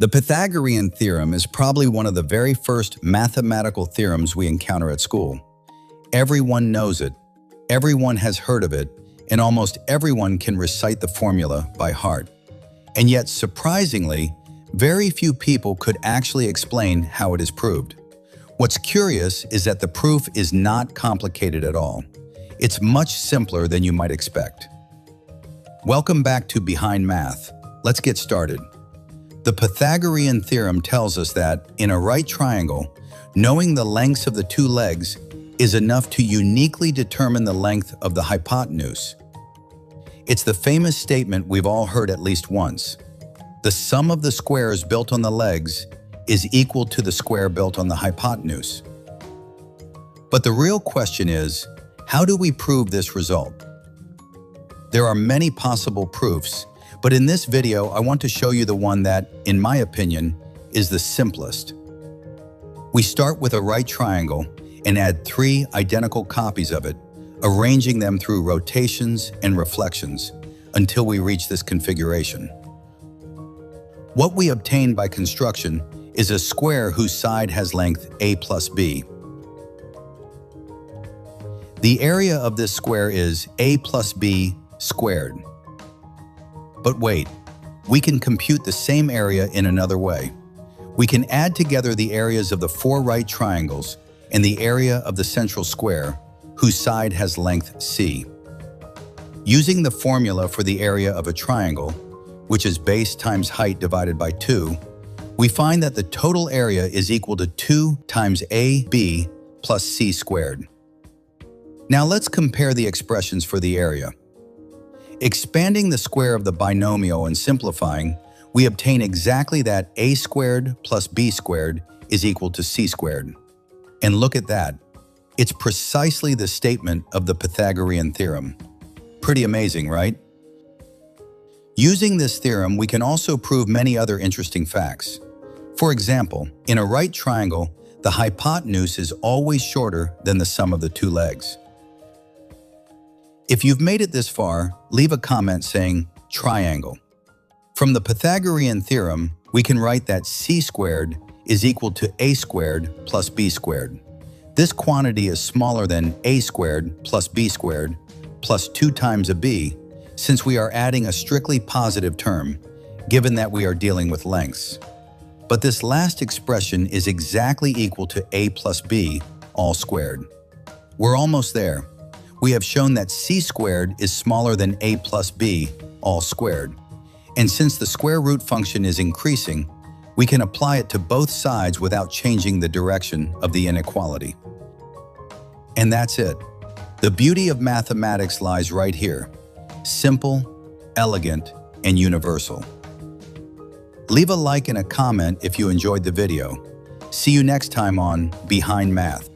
The Pythagorean theorem is probably one of the very first mathematical theorems we encounter at school. Everyone knows it, everyone has heard of it, and almost everyone can recite the formula by heart. And yet, surprisingly, very few people could actually explain how it is proved. What's curious is that the proof is not complicated at all. It's much simpler than you might expect. Welcome back to Behind Math. Let's get started. The Pythagorean theorem tells us that, in a right triangle, knowing the lengths of the two legs is enough to uniquely determine the length of the hypotenuse. It's the famous statement we've all heard at least once. The sum of the squares built on the legs is equal to the square built on the hypotenuse. But the real question is, how do we prove this result? There are many possible proofs, but in this video, I want to show you the one that, in my opinion, is the simplest. We start with a right triangle and add 3 identical copies of it, arranging them through rotations and reflections until we reach this configuration. What we obtain by construction is a square whose side has length a plus b. The area of this square is a plus b squared. But wait, we can compute the same area in another way. We can add together the areas of the 4 right triangles and the area of the central square, whose side has length c. Using the formula for the area of a triangle, which is base times height divided by 2, we find that the total area is equal to 2 times ab plus c squared. Now let's compare the expressions for the area. Expanding the square of the binomial and simplifying, we obtain exactly that a squared plus b squared is equal to c squared. And look at that. It's precisely the statement of the Pythagorean theorem. Pretty amazing, right? Using this theorem, we can also prove many other interesting facts. For example, in a right triangle, the hypotenuse is always shorter than the sum of the 2 legs. If you've made it this far, leave a comment saying triangle. From the Pythagorean theorem, we can write that c squared is equal to a squared plus b squared. This quantity is smaller than a squared plus b squared plus 2 times a b, since we are adding a strictly positive term, given that we are dealing with lengths. But this last expression is exactly equal to a plus b, all squared. We're almost there. We have shown that c squared is smaller than a plus b, all squared. And since the square root function is increasing, we can apply it to both sides without changing the direction of the inequality. And that's it. The beauty of mathematics lies right here. Simple, elegant, and universal. Leave a like and a comment if you enjoyed the video. See you next time on Behind Math.